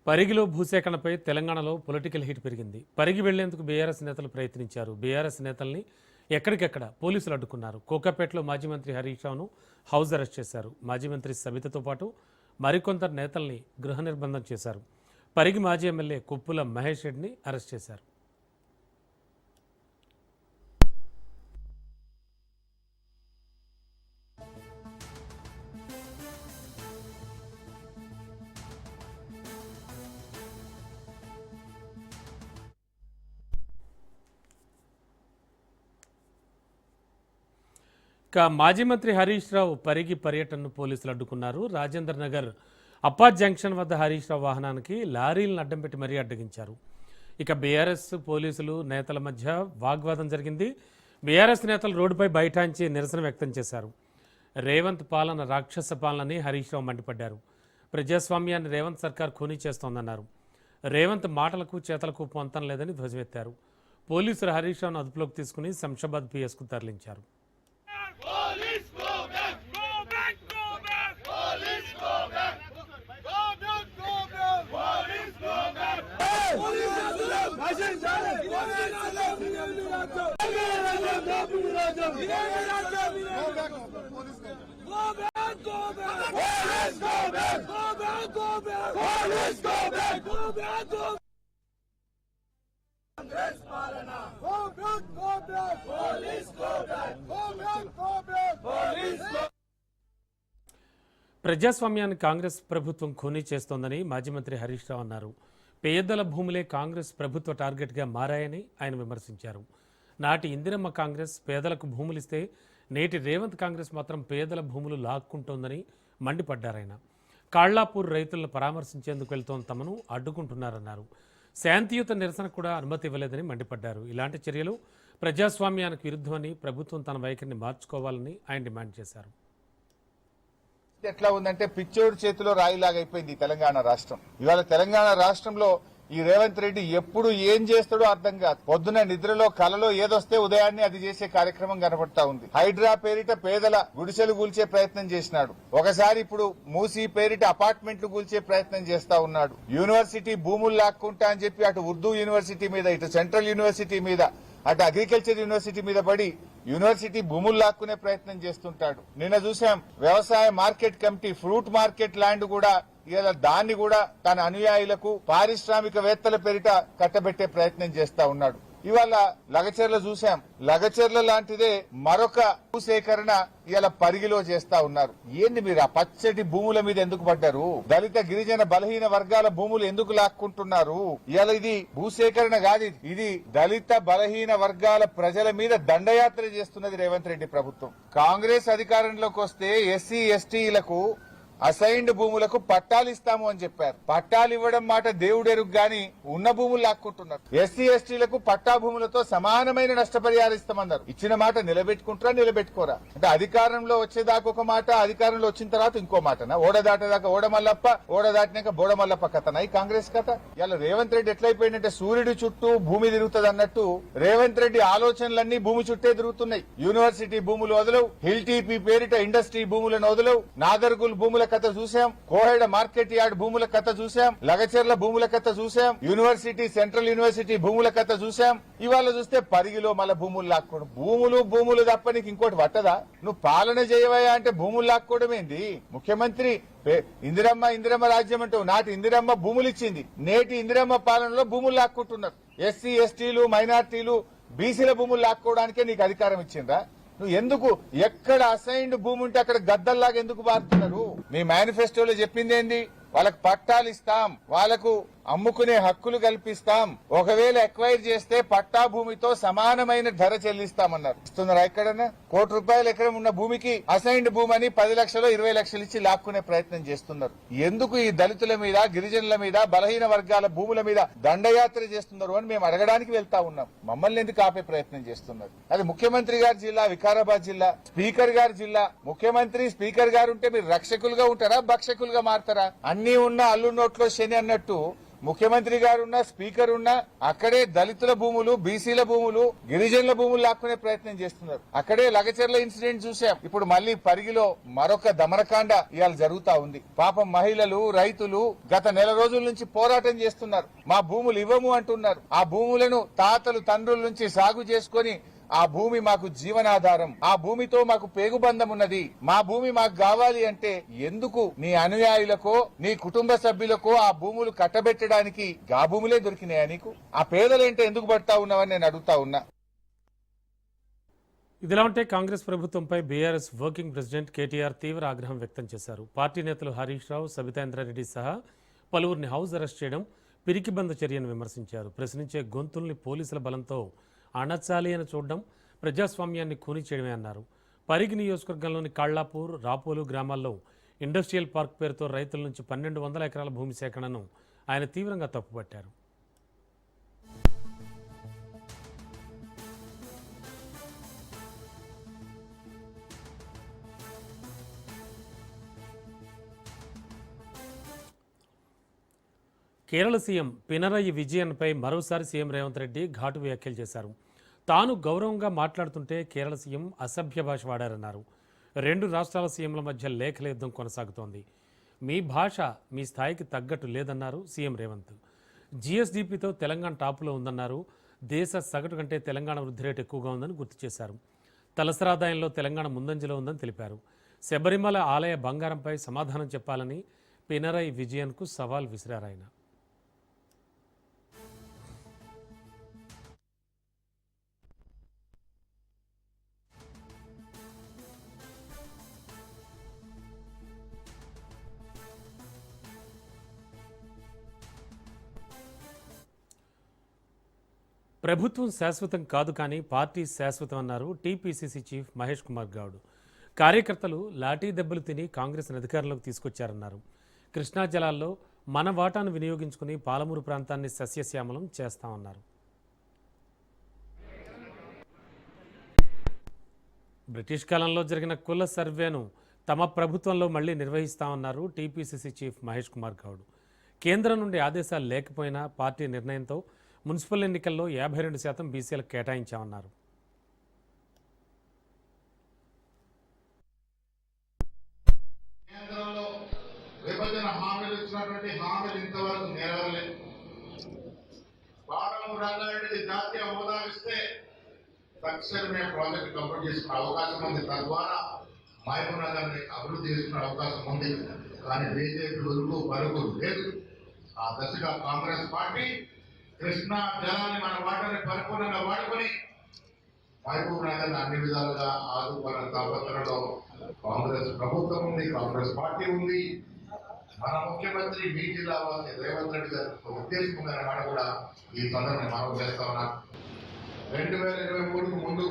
పరిగిలో భూసేకరణపై తెలంగాణలో political heat పెరిగింది. పరిగి వెళ్లేందుకు బీఆర్ఎస్ నేతలు ప్రయత్నించారు. బీఆర్ఎస్ నేతల్ని ఎక్కడికెక్కడ పోలీసులు అడ్డుకున్నారు. కోకాపేటలో మాజీ మంత్రి హరీష్ రావును హౌస్ అరెస్ట్ చేశారు. మాజీ మంత్రి సబితతో పాటు మరికొందరు నేతల్ని గృహ నిర్బంధం చేశారు. పరిగి మాజీ ఎమ్మెల్యే కొప్పుల మహేష్ రెడ్డిని అరెస్ట్ చేశారు. మాజీ మంత్రి హరీష్ రావు పరిగి పర్యటనను పోలీసులు అడ్డుకున్నారు. రాజేంద్ర నగర్ అప్పా జంక్షన్ వద్ద హరీష్ రావు వాహనానికి లారీలను అడ్డం పెట్టి మరీ అడ్డగించారు. ఇక బీఆర్ఎస్ పోలీసులు నేతల మధ్య వాగ్వాదం జరిగింది. బీఆర్ఎస్ నేతలు రోడ్డుపై బైఠాయించి నిరసన వ్యక్తం చేశారు. రేవంత్ పాలన రాక్షస పాలనని హరీష్ రావు మండిపడ్డారు. ప్రజాస్వామ్యాన్ని రేవంత్ సర్కార్ ఖూనీ చేస్తోందన్నారు. రేవంత్ మాటలకు చేతలకు పొంతం లేదని ధ్వజమెత్తారు. పోలీసులు హరీష్ రావును అదుపులోకి తీసుకుని శంషాబాద్ పిఎస్కు తరలించారు. Police go back, go back, go back. Police go back, go back, go back. Police go back. Police go back. Police go back. Police go back. Go back, go back. Congress Palana. Go back, go back. Police go back. Go back, go back. Police go. ప్రజాస్వామ్యాన్ని కాంగ్రెస్ ప్రభుత్వం ఖూనీ చేస్తోందని మాజీ మంత్రి హరీష్ రావు అన్నారు. పేదల భూములే కాంగ్రెస్ ప్రభుత్వ టార్గెట్గా మారాయని ఆయన విమర్శించారు. నాటి ఇందిరమ్మ కాంగ్రెస్ పేదలకు భూములిస్తే నేటి రేవంత్ కాంగ్రెస్ మాత్రం పేదల భూములు లాక్కుంటోందని మండిపడ్డారాయన. కాళ్లాపూర్ రైతులను పరామర్శించేందుకు వెళ్తోన్న తమను అడ్డుకుంటున్నారన్నారు. శాంతియుత నిరసన కూడా అనుమతి ఇవ్వలేదని మండిపడ్డారు. ఇలాంటి చర్యలు ప్రజాస్వామ్యానికి విరుద్ధమని ప్రభుత్వం తన వైఖరిని మార్చుకోవాలని ఆయన డిమాండ్ చేశారు. ఎట్లా ఉందంటే పిచ్చోడు చేతిలో రాయిలాగైపోయింది తెలంగాణ రాష్ట్రం. ఇవాళ తెలంగాణ రాష్ట్రంలో ఈ రేవంత్ రెడ్డి ఎప్పుడు ఏం చేస్తాడో అర్థం కాదు. పొద్దున నిద్రలో కలలో ఏదొస్తే ఉదయాన్నే అది చేసే కార్యక్రమం కనబడతా ఉంది. హైడ్రా పేరిట పేదల గుడిసెలు కూల్చే ప్రయత్నం చేసినాడు. ఒకసారి ఇప్పుడు మూసీ పేరిట అపార్ట్మెంట్లు కూల్చే ప్రయత్నం చేస్తా ఉన్నాడు. యూనివర్సిటీ భూములు లాక్కుంటా అని చెప్పి అటు ఉర్దూ యూనివర్సిటీ మీద, ఇటు సెంట్రల్ యూనివర్సిటీ మీద, అటు అగ్రికల్చర్ యూనివర్సిటీ మీద పడి యూనివర్సిటీ భూములు లాక్కునే ప్రయత్నం చేస్తుంటాడు. నిన్న చూసాం వ్యవసాయ market committee fruit market land కూడా ఇలా దాన్ని కూడా తన అనుయాయులకు పారిశ్రామికవేత్తల పేరిట కట్టబెట్టే ప్రయత్నం చేస్తా ఉన్నాడు. ఇవాళ లగచర్ల చూశాం. లగచర్ల లాంటిదే మరొక భూసేకరణ ఇలా పరిగిలో చేస్తా ఉన్నారు. ఏంది మీరు ఆ పచ్చటి భూముల మీద ఎందుకు పడ్డారు? దళిత గిరిజన బలహీన వర్గాల భూములు ఎందుకు లాక్కుంటున్నారు? ఇలా ఇది భూసేకరణ కాదు, ఇది దళిత బలహీన వర్గాల ప్రజల మీద దండయాత్ర చేస్తున్నది రేవంత్ రెడ్డి ప్రభుత్వం. కాంగ్రెస్ అధికారంలోకి వస్తే ఎస్సీ ఎస్టీలకు అసైన్డ్ భూములకు పట్టాలు ఇస్తాము అని చెప్పారు. పట్టాలు ఇవ్వడం మాట దేవుడెరుగు గాని ఉన్న భూములు లాక్కుంటున్నారు. ఎస్సీ ఎస్టీలకు పట్టా భూములతో సమానమైన నష్టపరిహారం ఇస్తామన్నారు. ఇచ్చిన మాట నిలబెట్టుకుంటారా నిలబెట్టుకోరా? అంటే అధికారంలో వచ్చేదాకా ఒక మాట, అధికారంలో వచ్చిన తర్వాత ఇంకో మాటనా? ఓడ దాటేదాకా ఓడ మల్లప్ప, ఓడ దాటినాక బోడ మల్లప్ప కథనా ఈ కాంగ్రెస్ కథ? ఇలా రేవంత్ రెడ్డి ఎట్లయిపోయిందంటే సూర్యుడి చుట్టూ భూమి తిరుగుతుంది అన్నట్టు రేవంత్ రెడ్డి ఆలోచనలన్నీ భూమి చుట్టే తిరుగుతున్నాయి. యూనివర్సిటీ భూములు వదలవు, హిల్ టీపీ పేరిట ఇండస్ట్రీ భూములను వదలవు, నాదర్గుల్ భూముల కథ చూసాం, కోహెడ మార్కెట్ యార్డ్ భూముల కథ చూసాం, లగచర్ల భూముల కథ చూసాం, యూనివర్సిటీ సెంట్రల్ యూనివర్సిటీ భూముల కథ చూసాం. ఇవాళ చూస్తే పరిగిలో మళ్ళీ భూములు లాక్కోవడం. భూములు తప్ప నీకు ఇంకోటి పట్టదా? నువ్వు పాలన చేయవయా అంటే భూములు లాక్కోవడం ఏంది? ముఖ్యమంత్రి ఇందిరమ్మ రాజ్యం అంటావు. నాటి ఇందిరమ్మ భూములు ఇచ్చింది, నేటి ఇందిరమ్మ పాలనలో భూములు లాక్కుంటున్నారు. ఎస్సీ ఎస్టీలు మైనార్టీలు బీసీల భూములు లాక్కోవడానికే నీకు అధికారం ఇచ్చిందా? నువ్వు ఎందుకు ఎక్కడ అసైన్డ్ భూమి ఉంటే అక్కడ గద్దల్లాగా ఎందుకు బారుతున్నారు? మీ మేనిఫెస్టోలో చెప్పింది ఏంది? వాళ్ళకు పట్టాలు ఇస్తాం, వాళ్ళకు అమ్ముకునే హక్కులు కల్పిస్తాం, ఒకవేళ ఎక్వైర్ చేస్తే పట్టా భూమితో సమానమైన ధర చెల్లిస్తామన్నారు. ఇస్తున్నారా? ఎక్కడన్నా ₹1 ఎకరం ఉన్న భూమికి అసైన్డ్ భూమి అని 10 లక్షలు 20 లక్షలు ఇచ్చి లాక్కునే ప్రయత్నం చేస్తున్నారు. ఎందుకు ఈ దళితుల మీద, గిరిజనుల మీద, బలహీన వర్గాల భూముల మీద దండయాత్ర చేస్తున్నారు అని మేము అడగడానికి వెళ్తా ఉన్నాం. మమ్మల్ని ఎందుకు ఆపే ప్రయత్నం చేస్తున్నారు? అది ముఖ్యమంత్రి గారి జిల్లా వికారాబాద్ జిల్లా, స్పీకర్ గారి జిల్లా. ముఖ్యమంత్రి స్పీకర్ గారు ఉంటే మీరు రక్షకులుగా ఉంటారా, భక్షకులుగా మారతారా? అన్ని ఉన్న అల్లు నోట్లో శని అన్నట్టు ముఖ్యమంత్రి గారు ఉన్నా స్పీకర్ ఉన్నా అక్కడే దళితుల భూములు, బీసీల భూములు, గిరిజనుల భూములు లాక్కునే ప్రయత్నం చేస్తున్నారు. అక్కడే లగచర్ల ఇన్సిడెంట్ చూసాం. ఇప్పుడు మళ్ళీ పరిగిలో మరొక దమనకాండ ఇవాళ జరుగుతా ఉంది. పాపం మహిళలు, రైతులు గత నెల రోజుల నుంచి పోరాటం చేస్తున్నారు. మా భూములు ఇవ్వము అంటున్నారు. ఆ భూములను తాతలు తండ్రుల నుంచి సాగు చేసుకొని ఆ భూమి మాకు జీవనాధారం, ఆ భూమితో మాకు పేగుబంధం ఉన్నది, మా భూమి మాకు కావాలి అంటే ఎందుకు నీ అనుయాయులకో నీ కుటుంబ సభ్యులకో ఆ భూములు కట్టబెట్టడానికి గా భూములే దొరికినాయా నీకు? ఆ పేదలేంటే ఎందుకు పడతా ఉన్నావని నేను అడుగుతా ఉన్నా. ఇదిలా ఉంటే కాంగ్రెస్ ప్రభుత్వంపై బీఆర్ఎస్ వర్కింగ్ ప్రెసిడెంట్ కేటీఆర్ తీవ్ర ఆగ్రహం వ్యక్తం చేశారు. పార్టీ నేతలు హరీష్ రావు, సబితాంద్రారెడ్డి సహా పలువురిని హౌస్ అరెస్ట్ చేయడం పిరికిబంద చర్యను విమర్శించారు. ప్రశ్నించే గొంతుల్ని పోలీసుల బలంతో అణచాలి అని చూడడం ప్రజాస్వామ్యాన్ని కూని చేయడమే అన్నారు. పరిగి నియోజకవర్గంలోని కళ్ళాపూర్, రాపోలు గ్రామాల్లో ఇండస్ట్రియల్ పార్క్ పేరుతో రైతుల నుంచి 1200 ఎకరాల భూమి సేకరణను ఆయన తీవ్రంగా తప్పుపట్టారు. కేరళ సీఎం పినరయి విజయన్పై మరోసారి సీఎం రేవంత్ రెడ్డి ఘాటు వ్యాఖ్యలు చేశారు. తాను గౌరవంగా మాట్లాడుతుంటే కేరళ సీఎం అసభ్య భాష వాడారన్నారు. 2 రాష్ట్రాల సీఎంల మధ్య లేఖల యుద్ధం కొనసాగుతోంది. మీ భాష మీ స్థాయికి తగ్గట్టు లేదన్నారు సీఎం రేవంత్. జీఎస్డీపీతో తెలంగాణ టాపులో ఉందన్నారు. దేశ సగటు కంటే తెలంగాణ వృద్ధి రేటు ఎక్కువగా ఉందని గుర్తు చేశారు. తలసరాదాయంలో తెలంగాణ ముందంజలో ఉందని తెలిపారు. శబరిమల ఆలయ బంగారంపై సమాధానం చెప్పాలని పినరయి విజయన్కు సవాల్ విసిరారు ఆయన. ప్రభుత్వం శాశ్వతం కాదు కానీ పార్టీ శాశ్వతం అన్నారు టీపీసీసీ చీఫ్ మహేష్ కుమార్ గౌడ్. కార్యకర్తలు లాఠీ దెబ్బలు తిని కాంగ్రెస్ను అధికారంలోకి తీసుకొచ్చారన్నారు. కృష్ణా జలాల్లో మన వాటాను వినియోగించుకుని పాలమూరు ప్రాంతాన్ని సస్యశ్యామలం చేస్తామన్నారు. బ్రిటిష్ కాలంలో జరిగిన కుల సర్వేను తమ ప్రభుత్వంలో మళ్లీ నిర్వహిస్తామన్నారు టీపీసీసీ చీఫ్ మహేష్ కుమార్ గౌడ్. కేంద్రం నుండి ఆదేశాలు లేకపోయినా పార్టీ నిర్ణయంతో మున్సిపల్ ఎన్నికల్లో 52% బీసీలకు కేటాయించామన్నారు. కేంద్రంలో విభజన హామీలు ఇచ్చినటువంటి హామీలు ఇంతవరకు నెరవేరలేదు. పాలమూరు రంగారెడ్డికి జాతీయ హోదా ఇస్తే తక్షణమే ప్రాజెక్టు కంప్లీట్ చేసుకునే అవకాశం ఉంది. తద్వారా మహబూబ్ నగర్ని అభివృద్ధి చేసుకునే అవకాశం ఉంది. కానీ బీజేపీ ఉరుకు పరుగులు లేదు. ఆ దశగా కాంగ్రెస్ పార్టీ కృష్ణా జలాన్ని మన వాటిని పరిపూర్ణంగా వాడుకొని మహబూబ్ నగర్ అన్ని విధాలుగా ఆదుకున్న తాపత్రలో కాంగ్రెస్ ప్రభుత్వం ఉంది, కాంగ్రెస్ పార్టీ ఉంది. మన ముఖ్యమంత్రి మీ జిల్లా వాసి రేవంత్ రెడ్డి గారు ఉద్దేశం ఉందన్న మాట కూడా ఈ సందర్భంగా మనం చేస్తా ఉన్నాం. 2023కు ముందు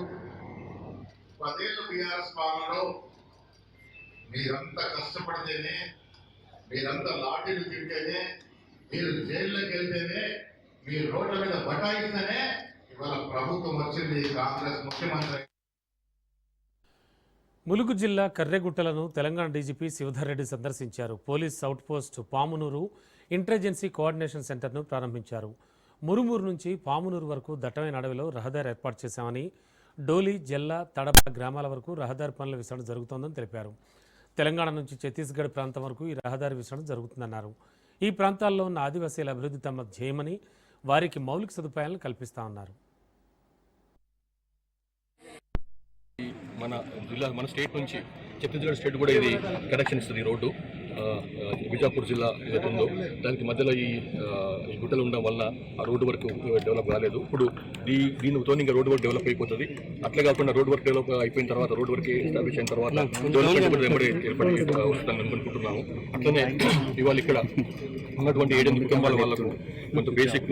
10 ఏళ్ళు బీఆర్ఎస్ పాలనలో మీరంతా కష్టపడితేనే, మీరంతా లాఠీలు తింటేనే, మీరు జైల్లోకి వెళ్తేనే, మీరు రోడ్ల మీద బటాయిస్తేనే ఇవాళ ప్రభుత్వం వచ్చింది. కాంగ్రెస్ ముఖ్యమంత్రి. ములుగు జిల్లా కర్రెగుట్టలను తెలంగాణ డీజీపీ శివధర్ రెడ్డి సందర్శించారు. Police out post Pamunuru ఇంటెలిజెన్సీ coordination సెంటర్ను ప్రారంభించారు. మురుమూరు నుంచి పామునూరు వరకు దట్టమైన అడవిలో రహదారి ఏర్పాటు చేశామని, డోలి, జెల్లా, తడప గ్రామాల వరకు రహదారి పనుల విస్తరణ జరుగుతోందని తెలిపారు. తెలంగాణ నుంచి ఛత్తీస్గఢ్ ప్రాంతం వరకు ఈ రహదారి విస్తరణ జరుగుతుందన్నారు. ఈ ప్రాంతాల్లో ఉన్న ఆదివాసీల అభివృద్ధి తమ ధ్యేయమని, వారికి మౌలిక సదుపాయాలను కల్పిస్తామన్నారు. మన స్టేట్ నుంచి ఛత్తీస్గఢ్ స్టేట్ కూడా ఇది కనెక్షన్ ఇస్తుంది. ఈ రోడ్డు బిజాపూర్ జిల్లా ఏదైతే ఉందో దానికి మధ్యలో ఈ గుట్టలు ఉండడం వలన ఆ రోడ్డు వరకు డెవలప్ కాలేదు. ఇప్పుడు దీనితో ఇంకా రోడ్డు వర్క్ డెవలప్ అయిపోతుంది. అట్లే కాకుండా రోడ్ వర్క్ డెవలప్ అయిపోయిన తర్వాత, రోడ్ వర్క్ ఎస్టాబ్లిష్ అయిన తర్వాత డెవలప్మెంట్ కూడా వెంబడి ఏర్పడి వస్తుందని అనుకుంటున్నాము. అట్లనే ఇవాళ ఇక్కడ ఉన్నటువంటి 7 కుటుంబాల వాళ్ళకు కొంత బేసిక్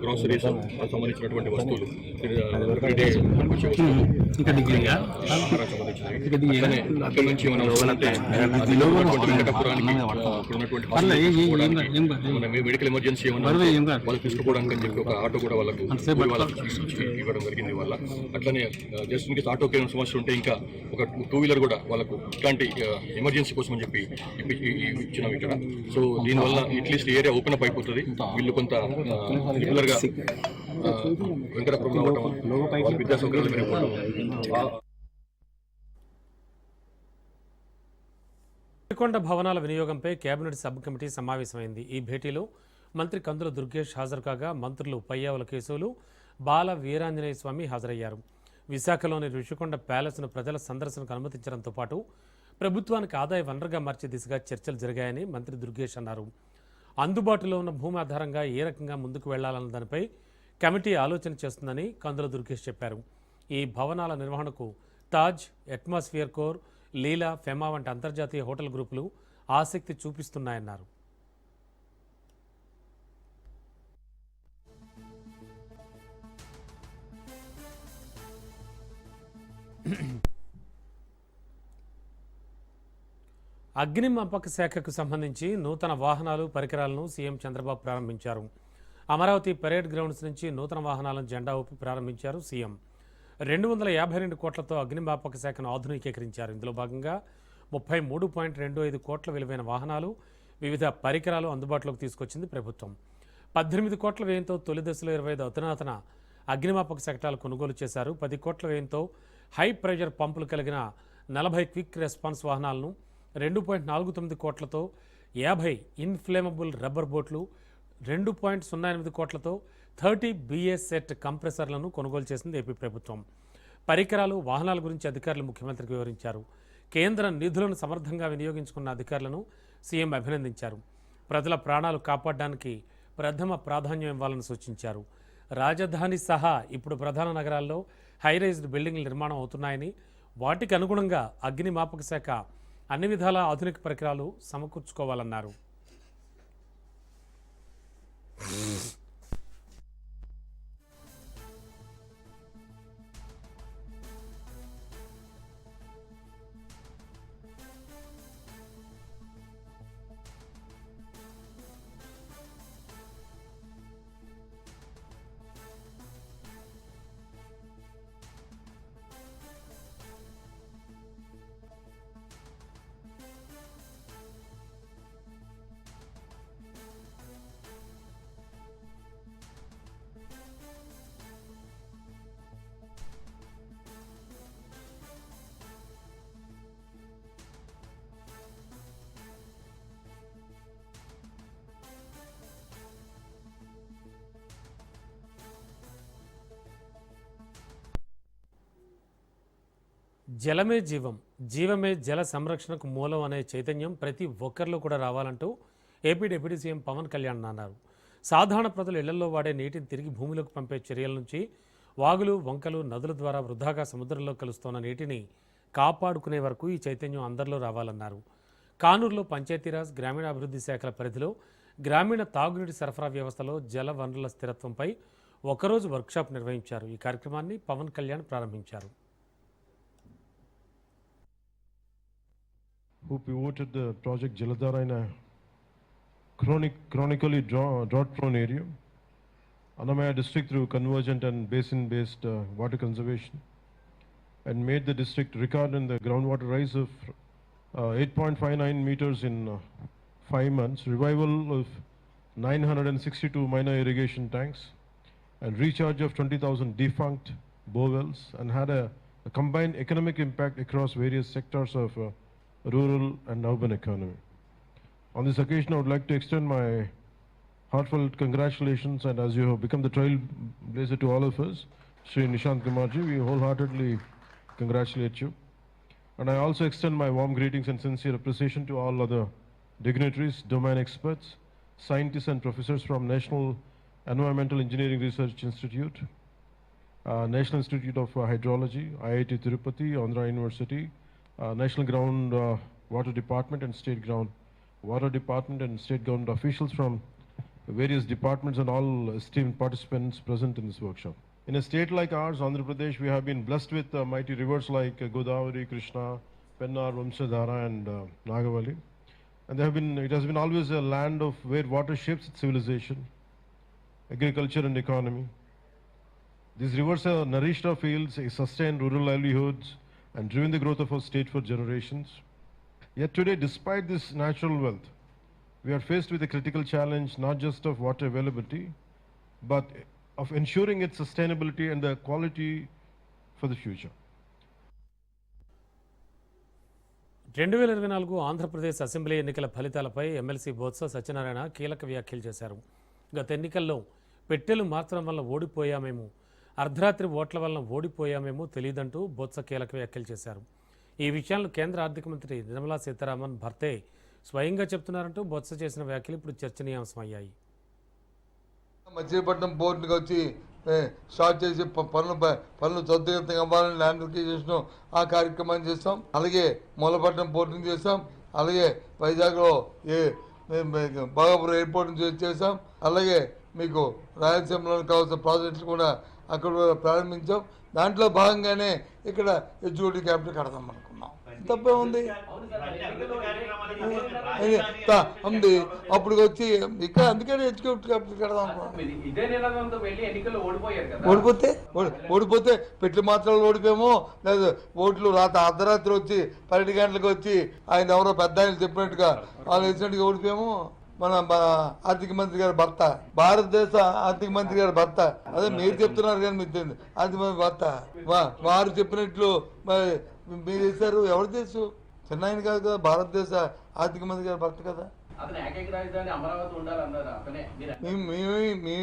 గ్రాసరీస్ సంబంధించినటువంటి వస్తువులు, అక్కడి నుంచి మనం మెడికల్ ఎమర్జెన్సీ ఏమన్నా వాళ్ళకి తీసుకోవడానికి అని చెప్పి ఒక ఆటో కూడా వాళ్ళకు ఇవ్వడం జరిగింది. వాళ్ళ అట్లనే జస్ట్ ఇన్కేస్ ఆటోకి ఏమైనా సమస్య ఉంటే ఇంకా ఒక 2 వీలర్ కూడా వాళ్ళకు ఇట్లాంటి ఎమర్జెన్సీ కోసం అని చెప్పి ఇచ్చినాం ఇక్కడ. సో దీనివల్ల దానివల్ల అట్లీస్ట్ ఏరియా ఓపెన్ అప్ అయిపోతుంది. వీళ్ళు కొంత రెగ్యులర్గా వెంకటపురం రావటం, విద్యా సౌకర్యాలు మెరుగుపడటం. శ్రీకొండ భవనాల వినియోగంపై కేబినెట్ సబ్ కమిటీ సమావేశమైంది. ఈ భేటీలో మంత్రి కందుల దుర్గేష్ హాజరు కాగా మంత్రులు పయ్యావుల కేశవులు, బాల వీరాంజనేయ స్వామి హాజరయ్యారు. విశాఖలోని ఋషికొండ ప్యాలెస్ను ప్రజల సందర్శనకు అనుమతించడంతో పాటు ప్రభుత్వానికి ఆదాయ వనరుగా మార్చే దిశగా చర్చలు జరిగాయని మంత్రి దుర్గేష్ అన్నారు. అందుబాటులో ఉన్న భూమి ఆధారంగా ఏ రకంగా ముందుకు వెళ్లాలన్న దానిపై కమిటీ ఆలోచన చేస్తుందని కందుల దుర్గేష్ చెప్పారు. ఈ భవనాల నిర్వహణకు తాజ్, అట్మాస్ఫియర్ కోర్, లీలా, ఫెమా వంటి అంతర్జాతీయ హోటల్ గ్రూపులు ఆసక్తి చూపిస్తున్నాయన్నారు. అగ్నిమాపక శాఖకు సంబంధించి నూతన వాహనాలు, పరికరాలను సీఎం చంద్రబాబు ప్రారంభించారు. అమరావతి పరేడ్ గ్రౌండ్స్ నుంచి నూతన వాహనాలను జెండా ఊపి ప్రారంభించారు సీఎం. 252 కోట్లతో అగ్నిమాపక శాఖను ఆధునికీకరించారు. ఇందులో భాగంగా 33.25 కోట్ల విలువైన వాహనాలు, వివిధ పరికరాలు అందుబాటులోకి తీసుకొచ్చింది ప్రభుత్వం. 18 కోట్ల వ్యయంతో తొలి దశలో 25 అధునాతన అగ్నిమాపక శకటాలు కొనుగోలు చేశారు. 10 కోట్ల వ్యయంతో హై ప్రెషర్ పంపులు కలిగిన 40 క్విక్ రెస్పాన్స్ వాహనాలను, 2.49 కోట్లతో 50 ఇన్ఫ్లేమబుల్ రబ్బర్ బోట్లు, 2.08 కోట్లతో 30 BS సెట్ కంప్రెసర్లను కొనుగోలు చేసింది ఏపీ ప్రభుత్వం. పరికరాలు, వాహనాల గురించి అధికారులు ముఖ్యమంత్రికి వివరించారు. కేంద్ర నిధులను సమర్థంగా వినియోగించుకున్న అధికారులను సీఎం అభినందించారు. ప్రజల ప్రాణాలు కాపాడడానికి ప్రథమ ప్రాధాన్యం ఇవ్వాలని సూచించారు. రాజధాని సహా ఇప్పుడు ప్రధాన నగరాల్లో హైరైజ్డ్ బిల్డింగ్ల నిర్మాణం అవుతున్నాయని, వాటికి అనుగుణంగా అగ్నిమాపక శాఖ అన్ని విధాల ఆధునిక పరికరాలు సమకూర్చుకోవాలన్నారు. జలమే జీవం, జీవమే జల సంరక్షణకు మూలం అనే చైతన్యం ప్రతి ఒక్కరిలో కూడా రావాలంటూ AP deputy CM Pawan Kalyan అన్నారు. సాధారణ ప్రజలు ఇళ్లలో వాడే నీటిని తిరిగి భూమిలోకి పంపే చర్యల నుంచి వాగులు, వంకలు, నదుల ద్వారా వృధాగా సముద్రంలో కలుస్తున్న నీటిని కాపాడుకునే వరకు ఈ చైతన్యం అందరిలో రావాలన్నారు. కానూరులో పంచాయతీరాజ్, గ్రామీణాభివృద్ధి శాఖల పరిధిలో గ్రామీణ తాగునీటి సరఫరా వ్యవస్థలో జల వనరుల స్థిరత్వంపై ఒకరోజు వర్క్షాప్ నిర్వహించారు. ఈ కార్యక్రమాన్ని పవన్ కళ్యాణ్ ప్రారంభించారు. Who pivoted the project Jaladhara in a chronically drought-prone area, Annamaya district through convergent and basin-based water conservation, and made the district record in the groundwater rise of 8.59 meters in 5 months, revival of 962 minor irrigation tanks, and recharge of 20,000 defunct bowells, and had a combined economic impact across various sectors of rural and urban economy. On this occasion, I would like to extend my heartfelt congratulations, and as you have become the trailblazer to all of us, Shri Nishant Kumarji, we wholeheartedly congratulate you. And I also extend my warm greetings and sincere appreciation to all other dignitaries, domain experts, scientists and professors from National Environmental Engineering Research Institute, National Institute of Hydrology, IIT Tirupati, Andhra University, National Ground Water Department and State Ground Water Department, and State Ground officials from various departments, and all esteemed participants present in this workshop. In a state like ours, Andhra Pradesh, we have been blessed with mighty rivers like Godavari, Krishna, Pennar, Vamsadhara and Nagavali. And it has been always a land of where water shapes its civilization, agriculture and economy. These rivers have nourished our fields, sustained rural livelihoods, and driven the growth of our state for generations. Yet today, despite this natural wealth, we are faced with a critical challenge not just of water availability, but of ensuring its sustainability and the quality for the future. 2024 Andhra Pradesh assembly ఎన్నికల ఫలితాలపై MLC Botsa Satyanarayana కీలక వ్యాఖ్యలు చేశారు. గత ఎన్నికల్లో పెట్టెలు మార్చడం వల్ల ఓడిపోయామేమో, అర్ధరాత్రి ఓట్ల వల్ల ఓడిపోయామేమో తెలియదంటూ బొత్స కీలక వ్యాఖ్యలు చేశారు. ఈ విషయాలను కేంద్ర ఆర్థిక మంత్రి నిర్మలా సీతారామన్ భర్తే స్వయంగా చెప్తున్నారంటూ బొత్స చేసిన వ్యాఖ్యలు ఇప్పుడు చర్చనీయాంశమయ్యాయి. మచిలీపట్నం పోర్టుకి వచ్చి స్టార్ట్ చేసి పనులు త్వరితగతిగా అవ్వాలని ల్యాండ్ అక్విజిషన్ ఆ కార్యక్రమాన్ని చేస్తాం. అలాగే మూలపట్నం పోర్టుని చేస్తాం. అలాగే వైజాగ్లో బాగాపురం ఎయిర్పోర్ట్ని చేస్తాం. అలాగే మీకు రాయలసీమలో కావాల్సిన ప్రాజెక్టులు కూడా అక్కడ ప్రారంభించాం. దాంట్లో భాగంగానే ఇక్కడ ఎగ్జిక్యూటివ్ క్యాపిటల్ కడదాం అనుకున్నాం. తప్పే ఉంది ఉంది అప్పుడు వచ్చి ఇక్కడ అందుకని ఎగ్జిక్యూటివ్ క్యాపిటల్ కడదాం అనుకున్నాం. ఓడిపోతే పెట్టి మాత్రాలు ఓడిపోయామో లేదా ఓట్లు అర్ధరాత్రి వచ్చి 12 గంటలకు వచ్చి ఆయన ఎవరో పెద్ద ఆయన చెప్పినట్టుగా వాళ్ళు వేసినట్టుగా ఓడిపోయామో. మన ఆర్థిక మంత్రి గారి భర్త, భారతదేశ ఆర్థిక మంత్రి గారి భర్త, అదే మీరు చెప్తున్నారు కానీ మీకు తెలియదు, ఆర్థిక మంత్రి భర్త వారు చెప్పినట్లు మీరు చేశారు. ఎవరు తెలుసు? చిన్న ఆయన కాదు కదా, భారతదేశ ఆర్థిక మంత్రి గారి భర్త కదా. మేమేమి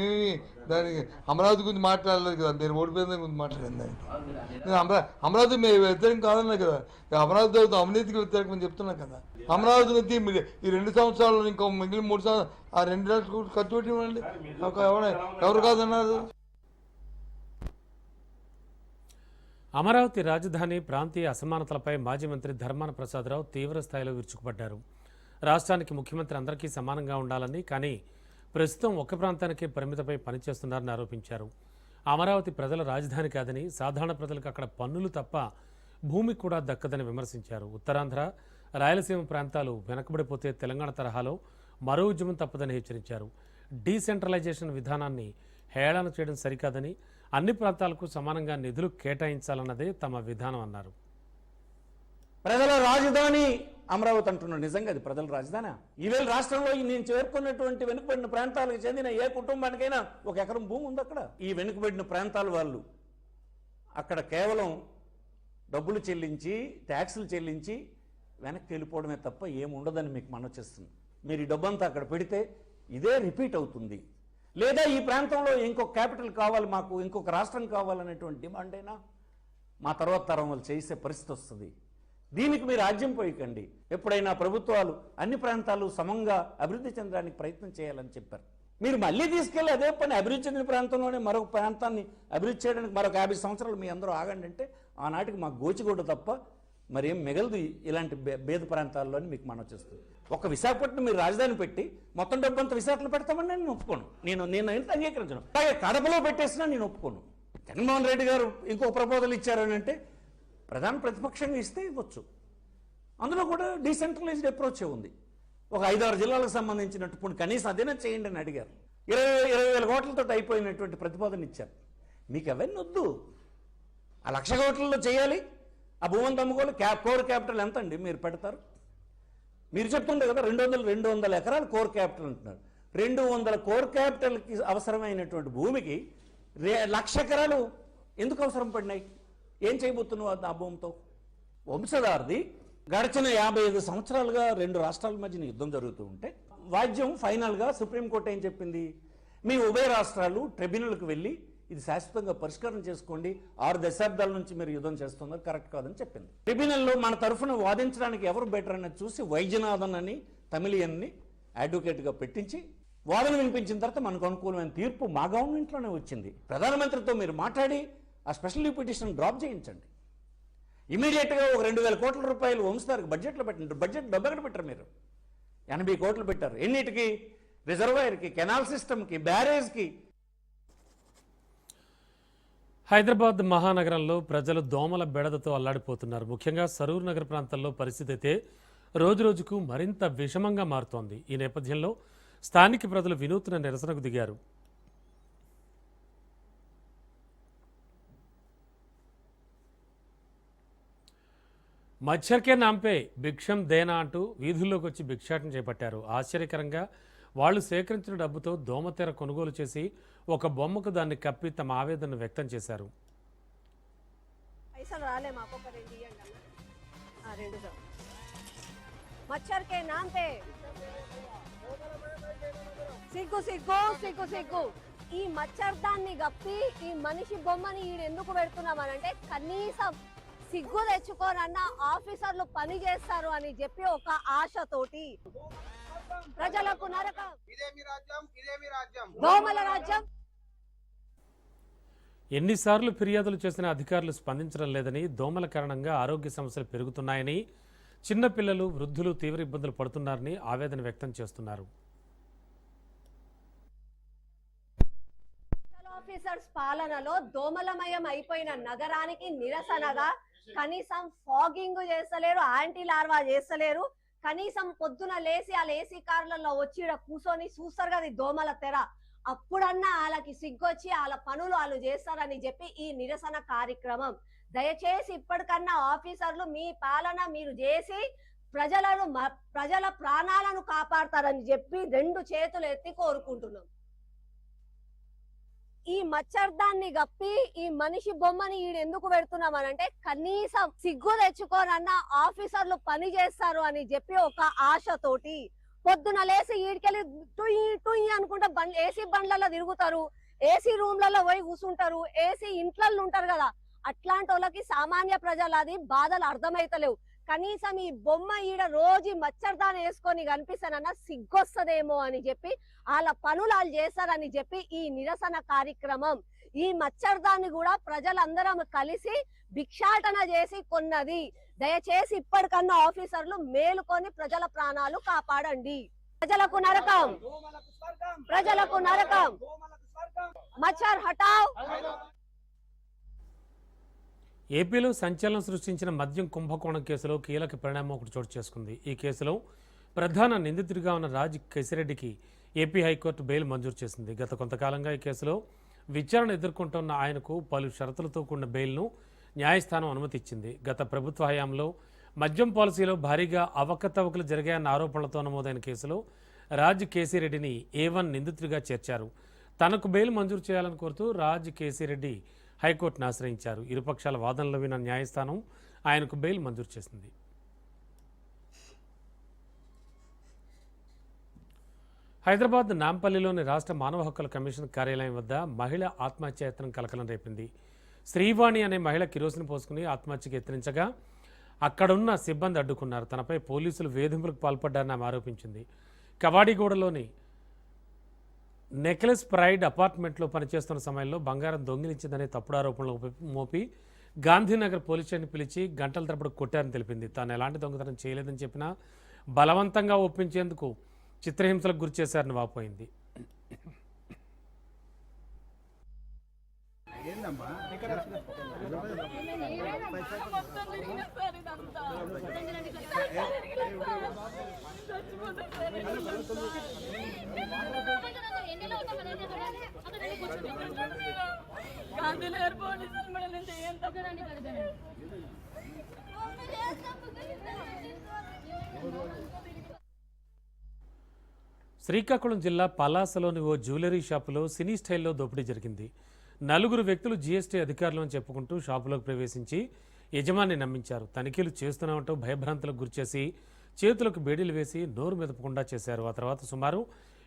దానికి అమరావతి గురించి మాట్లాడలేదు కదా, మీరు ఓడిపోయిన దాని గురించి మాట్లాడింది. నేను అమరావతి మేము వ్యతిరేకం కాదన్నా కదా, అమరావతి అవినీతికి వ్యతిరేకం చెప్తున్నాం కదా. అమరావతి నుంచి ఈ 2 సంవత్సరాలు ఇంకో మిగిలిన 3 సంవత్సరాలు ఆ 2 లక్షలు ఖర్చు పెట్టి ఇవ్వండి. ఎవరు కాదన్నారు? అమరావతి రాజధాని ప్రాంతీయ అసమానతలపై మాజీ మంత్రి ధర్మాన ప్రసాదరావు తీవ్ర స్థాయిలో విరుచుకుపడ్డారు. రాష్ట్రానికి ముఖ్యమంత్రి అందరికీ సమానంగా ఉండాలని, కానీ ప్రస్తుతం ఒక్క ప్రాంతానికే పరిమితమై పనిచేస్తున్నారని ఆరోపించారు. అమరావతి ప్రజల రాజధాని కాదని, సాధారణ ప్రజలకు అక్కడ పన్నులు తప్ప భూమి కూడా దక్కదని విమర్శించారు. ఉత్తరాంధ్ర, రాయలసీమ ప్రాంతాలు వెనకబడిపోతే తెలంగాణ తరహాలో మరో ఉద్యమం తప్పదని హెచ్చరించారు. డీసెంట్రలైజేషన్ విధానాన్ని హేళన చేయడం సరికాదని, అన్ని ప్రాంతాలకు సమానంగా నిధులు కేటాయించాలన్నదే తమ విధానం అన్నారు. ప్రజల రాజధాని అమరావతి అంటున్నాడు. నిజంగా అది ప్రజల రాజధాని. ఈవేళ రాష్ట్రంలో నేను చేరుకున్నటువంటి వెనుకబడిన ప్రాంతాలకు చెందిన ఏ కుటుంబానికైనా 1 ఎకరం భూమి ఉంది అక్కడ. ఈ వెనుకబడిన ప్రాంతాల వాళ్ళు అక్కడ కేవలం డబ్బులు చెల్లించి, ట్యాక్సులు చెల్లించి వెనక్కి వెళ్ళిపోవడమే తప్ప ఏముండదని మీకు మనవి చేస్తుంది. మీరు ఈ డబ్బంతా అక్కడ పెడితే ఇదే రిపీట్ అవుతుంది. లేదా ఈ ప్రాంతంలో ఇంకొక క్యాపిటల్ కావాలి, మాకు ఇంకొక రాష్ట్రం కావాలనేటువంటి డిమాండ్ అయినా మా తర్వాత తరం వాళ్ళు చేసే పరిస్థితి వస్తుంది. దీనికి మీరు రాజ్యం పోయకండి. ఎప్పుడైనా ప్రభుత్వాలు అన్ని ప్రాంతాలు సమంగా అభివృద్ధి చెందడానికి ప్రయత్నం చేయాలని చెప్పారు. మీరు మళ్ళీ తీసుకెళ్ళి అదే పని అభివృద్ధి చెందిన ప్రాంతంలోనే మరొక ప్రాంతాన్ని అభివృద్ధి చేయడానికి మరొక 50 సంవత్సరాలు మీ అందరూ ఆగండి అంటే ఆనాటికి మాకు గోచిగూడ తప్ప మరేం మిగలదు ఇలాంటి పేద ప్రాంతాల్లోని మీకు మనం చేస్తుంది. ఒక విశాఖపట్నం మీరు రాజధాని పెట్టి మొత్తం డబ్బంతా విశాఖలో పెడతామని నేను ఒప్పుకోను. నేను ఎంత అంగీకరించను. అలాగే కడపలో పెట్టేసినా నేను ఒప్పుకోను. జగన్మోహన్ రెడ్డి గారు ఇంకో ప్రపోజల్ ఇచ్చారని అంటే ప్రధాన ప్రతిపక్షంగా ఇస్తే ఇవ్వచ్చు. అందులో కూడా డీసెంట్రలైజ్డ్ అప్రోచే ఉంది. ఒక 5-6 జిల్లాలకు సంబంధించినట్టు ఇప్పుడు కనీసం అదేనా చేయండి అని అడిగారు. 20,000 కోట్లతో అయిపోయినటువంటి ప్రతిపాదన ఇచ్చారు. మీకు అవన్నీ వద్దు. ఆ 1,00,000 కోట్లలో చేయాలి. ఆ భూమిని అమ్ముకోవాలి. కోర్ క్యాపిటల్ ఎంత అండి మీరు పెడతారు? మీరు చెప్తుండే కదా 200 ఎకరాలు కోర్ క్యాపిటల్ అంటున్నారు. 200 కోర్ క్యాపిటల్కి అవసరమైనటువంటి భూమికి 1,00,000 ఎకరాలు ఎందుకు అవసరం పడినాయి? ఏం చేయబోతున్నావు ఆ భూమితో? వంశధారది గడిచిన 55 సంవత్సరాలుగా 2 రాష్ట్రాల మధ్యన యుద్ధం జరుగుతూ ఉంటే వాద్యం ఫైనల్గా సుప్రీంకోర్టు ఏం చెప్పింది? మీ ఉభయ రాష్ట్రాలు ట్రిబ్యునల్కి వెళ్ళి ఇది శాశ్వతంగా పరిష్కారం చేసుకోండి, 6 దశాబ్దాల నుంచి మీరు యుద్ధం చేస్తున్నారు, కరెక్ట్ కాదని చెప్పింది. ట్రిబ్యునల్లో మన తరఫున వాదించడానికి ఎవరు బెటర్ అనేది చూసి వైద్యనాథన్ అని తమిళియన్ని అడ్వకేట్గా పెట్టించి వాదన వినిపించిన తర్వాత మనకు అనుకూలమైన తీర్పు మా గవర్నమెంట్లోనే వచ్చింది. ప్రధానమంత్రితో మీరు మాట్లాడి ఆ స్పెషల్ పిటిషన్ డ్రాప్ చేయించండి. ఇమీడియట్గా ఒక 2,000 కోట్ల రూపాయలు వంశధారకు బడ్జెట్లో పెట్టండి. బడ్జెట్ డబ్బు ఎక్కడ పెట్టారు మీరు? 80 కోట్లు పెట్టారు. ఎన్నిటికి? రిజర్వాయర్కి, కెనాల్ సిస్టమ్కి, బ్యారేజ్కి. హైదరాబాద్ మహానగరంలో ప్రజలు దోమల బెడదతో అల్లాడిపోతున్నారు. ముఖ్యంగా సరూర్ నగర్ ప్రాంతంలో పరిస్థితి అయితే రోజురోజుకు మరింత విషమంగా మారుతోంది. ఈ నేపథ్యంలో స్థానిక ప్రజలు వినూత్న నిరసనకు దిగారు. మచ్చర్కే నాంపే భిక్షం దేనా అంటూ వీధుల్లోకి వచ్చి భిక్షాటన చేపట్టారు. ఆశ్చర్యకరంగా వాళ్ళు సేకరించిన డబ్బుతో దోమతెర కొనుగోలు చేసి ఒక బొమ్మకు దాన్ని కప్పి తమ ఆవేదనను వ్యక్తం చేశారు. పైసలు రాలే మాకు ఒక 2 ఇవ్వండి అన్న. 2 చాలు. మచ్చర్ కే నామ్ పే సిగ్గు సిగ్గు సిగ్గు సిగ్గు. ఈ మచ్చర్ దాన్ని గప్పి ఈ మనిషి బొమ్మని ఈడెందుకు పెడుతున్నామనంటే కనీసం సిగ్గు తెచ్చుకోనన్న ఆఫీసర్లు పని చేస్తారు అని చెప్పి ఒక ఆశతోటి ప్రజలకు నరకం, దోమల రాజ్యం. ఎన్నిసార్లు ఫిర్యాదులు చేసినా అధికారులు స్పందించడం లేదని, దోమల కారణంగా ఆరోగ్య సమస్యలు పెరుగుతున్నాయని, చిన్నపిల్లలు వృద్ధులు తీవ్ర ఇబ్బందులు పడుతున్నారని ఆవేదన వ్యక్తం చేస్తున్నారు. ఆఫీసర్స్ పాలనలో దోమలమయం అయిపోయిన నగరానికి నిరసనగా కనీసం ఫాగింగ్ చేస్తలేరు, యాంటీ లార్వా చేస్తలేరు. కనీసం పొద్దున లేసి వాళ్ళ ఏసీ కార్లలో వచ్చి కూర్చొని చూస్తారు కదా దోమల తెర, అప్పుడన్నా వాళ్ళకి సిగ్గొచ్చి వాళ్ళ పనులు వాళ్ళు చేస్తారని చెప్పి ఈ నిరసన కార్యక్రమం. దయచేసి ఇప్పటికన్నా ఆఫీసర్లు మీ పాలన మీరు చేసి ప్రజల ప్రాణాలను కాపాడతారని చెప్పి 2 చేతులు ఎత్తి కోరుకుంటున్నాం. ఈ మచ్చర్దాన్ని గప్పి ఈ మనిషి బొమ్మని ఈడెందుకు పెడుతున్నామనంటే కనీసం సిగ్గు తెచ్చుకోనన్న ఆఫీసర్లు పని చేస్తారు అని చెప్పి ఒక ఆశతోటి పొద్దున లేసి ఈడికెళ్ళి టుయ్ టుయ్ అనుకుంటే ఏసీ బండ్లలో తిరుగుతారు, ఏసీ రూమ్లలో పోయి కూర్చుంటారు, ఏసీ ఇంట్లలో ఉంటారు కదా. అట్లాంటి వాళ్ళకి సామాన్య ప్రజలు అది బాధలు అర్థమైతలేవు. కనీసం ఈ బొమ్మ ఈడ రోజు మచ్చర్దాన్ని వేసుకొని కనిపిస్తానన్నా సిగ్గొస్తదేమో అని చెప్పి వాళ్ళ పనులు వాళ్ళు చేస్తారని చెప్పి ఈ నిరసన కార్యక్రమం. ఈ మచ్చర్దాన్ని కూడా ప్రజలందరం కలిసి భిక్షాటన చేసి కొన్నది. దయచేసి ఇప్పటికన్నా ఆఫీసర్లు మేలుకొని ప్రజల ప్రాణాలు కాపాడండి. ప్రజలకు నరకం, ప్రజలకు నరకం. మచ్చర్ హటావ్. ఏపీలో సంచలనం సృష్టించిన మద్యం కుంభకోణం కేసులో కీలక పరిణామం ఒకటి చోటు చేసుకుంది. ఈ కేసులో ప్రధాన నిందితుడిగా ఉన్న రాజ్ కేసిరెడ్డికి ఏపీ హైకోర్టు బెయిల్ మంజూరు చేసింది. గత కొంతకాలంగా ఈ కేసులో విచారణ ఎదుర్కొంటున్న ఆయనకు పలు షరతులతో కూడిన బెయిల్ను న్యాయస్థానం అనుమతి ఇచ్చింది. గత ప్రభుత్వ హయాంలో మద్యం పాలసీలో భారీగా అవకతవకలు జరిగాయన్న ఆరోపణలతో నమోదైన కేసులో రాజ్ కేసిరెడ్డిని A1 నిందితుడిగా చేర్చారు. తనకు బెయిల్ మంజూరు చేయాలని కోరుతూ రాజ్ కేసిరెడ్డి హైకోర్టును ఆశ్రయించారు. ఇరుపక్షాల వాదనలు విన్న న్యాయస్థానం ఆయనకు బెయిల్ మంజూరు చేసింది. హైదరాబాద్ నాంపల్లిలోని రాష్ట్ర మానవ హక్కుల కమిషన్ కార్యాలయం వద్ద మహిళ ఆత్మహత్య యత్నం కలకలం రేపింది. శ్రీవాణి అనే మహిళ కిరోసిన్ పోసుకుని ఆత్మహత్యకు యత్నించగా అక్కడున్న సిబ్బంది అడ్డుకున్నారు. తనపై పోలీసులు వేధింపులకు పాల్పడ్డారని ఆమె ఆరోపించింది. కవాడిగూడలోని నెక్లెస్ ప్రైడ్ అపార్ట్మెంట్లో పనిచేస్తున్న సమయంలో బంగారం దొంగిలించిందనే తప్పుడు ఆరోపణలు మోపి గాంధీనగర్ పోలీస్ స్టేషన్ పిలిచి గంటల తరబడి కొట్టారని తెలిపింది. తాను ఎలాంటి దొంగతనం చేయలేదని చెప్పినా బలవంతంగా ఒప్పించేందుకు చిత్రహింసలకు గురి చేశారని వాపోయింది. శ్రీకాకుళం జిల్లా పలాసలోని ఓ జ్యువెలరీ షాపులో సినీ స్టైల్లో దోపిడీ జరిగింది. 4 వ్యక్తులు జీఎస్టీ అధికారులు అని చెప్పుకుంటూ షాపులోకి ప్రవేశించి యజమాని నమ్మించారు. తనిఖీలు చేస్తున్నామంటూ భయభ్రాంతులకు గురిచేసి చేతులకు బేడీలు వేసి నోరు మెదపకుండా చేశారు. ఆ తర్వాత సుమారు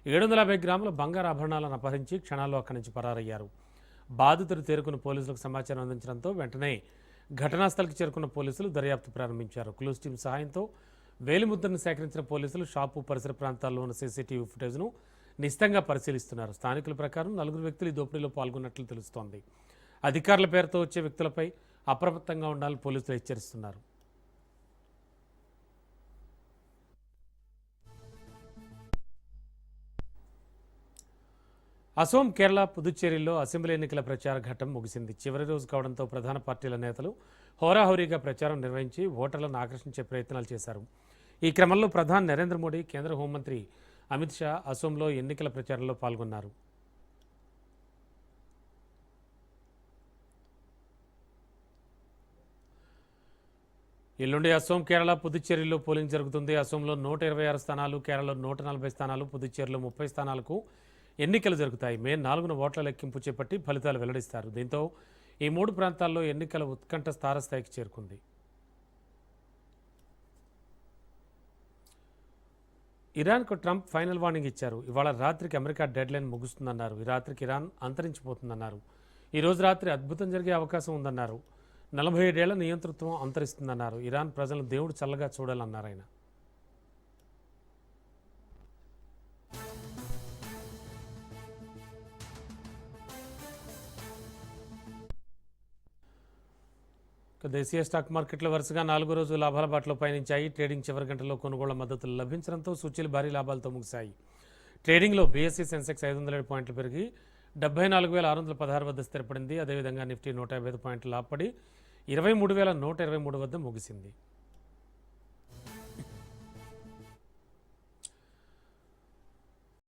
750 గ్రాముల బంగారు ఆభరణాలను అపహరించి క్షణాల్లో అక్కడి నుంచి పరారయ్యారు. బాధితుడు తేరుకున్న పోలీసులకు సమాచారం అందించడంతో వెంటనే ఘటనా స్థలికి చేరుకున్న పోలీసులు దర్యాప్తు ప్రారంభించారు. క్లూస్ టీం సహాయంతో వేలిముద్రను సేకరించిన పోలీసులు షాపు పరిసర ప్రాంతాల్లో ఉన్న సీసీటీవీ ఫుటేజ్ను నిశితంగా పరిశీలిస్తున్నారు. స్థానికుల ప్రకారం 4 వ్యక్తులు ఈ దోపిడీలో పాల్గొన్నట్లు తెలుస్తోంది. అధికారుల పేరుతో వచ్చే వ్యక్తులపై అప్రమత్తంగా ఉండాలని పోలీసులు హెచ్చరిస్తున్నారు. అసోం, కేరళ, పుదుచ్చేరిలో అసెంబ్లీ ఎన్నికల ప్రచార ఘట్టం ముగిసింది. చివరి రోజు కావడంతో ప్రధాన పార్టీల నేతలు హోరాహోరీగా ప్రచారం నిర్వహించి ఓటర్లను ఆకర్షించే ప్రయత్నాలు చేశారు. ఈ క్రమంలో ప్రధాని నరేంద్ర మోడీ, కేంద్ర హోంమంత్రి అమిత్ షా అసోంలో ఎన్నికల ప్రచారంలో పాల్గొన్నారు. ఎల్లుండి అసోం, కేరళ, పుదుచ్చేరిలో పోలింగ్ జరుగుతుంది. అసోంలో 126 స్థానాలు, కేరళలో 140 స్థానాలు, పుదుచ్చేరిలో 30 స్థానాలకు ఎన్నికలు జరుగుతాయి. మే 4న ఓట్ల లెక్కింపు చేపట్టి ఫలితాలు వెల్లడిస్తారు. దీంతో ఈ 3 ప్రాంతాల్లో ఎన్నికల ఉత్కంఠ తారస్థాయికి చేరుకుంది. ఇరాన్కు ట్రంప్ ఫైనల్ వార్నింగ్ ఇచ్చారు. ఇవాళ రాత్రికి అమెరికా డెడ్లైన్ ముగుస్తుందన్నారు. ఈ రాత్రికి ఇరాన్ అంతరించిపోతుందన్నారు. ఈ రోజు రాత్రి అద్భుతం జరిగే అవకాశం ఉందన్నారు. 47 ఏళ్ల నియంతృత్వం అంతరిస్తుందన్నారు. ఇరాన్ ప్రజలను దేవుడు చల్లగా చూడాలన్నారు ఆయన. దేశీయ స్టాక్ మార్కెట్లు వరుసగా 4 రోజులు లాభాల బాటలో పయనించాయి. ట్రేడింగ్ చివరి గంటలో కొనుగోళ్ల మద్దతులు లభించడంతో సూచీలు భారీ లాభాలతో ముగిశాయి. ట్రేడింగ్లో బీఎస్సీ సెన్సెక్స్ 507 పాయింట్లు పెరిగి 74,616 వద్ద స్థిరపడింది. అదేవిధంగా నిఫ్టీ 155 పాయింట్లు లాభపడి 23,123 వద్ద ముగిసింది.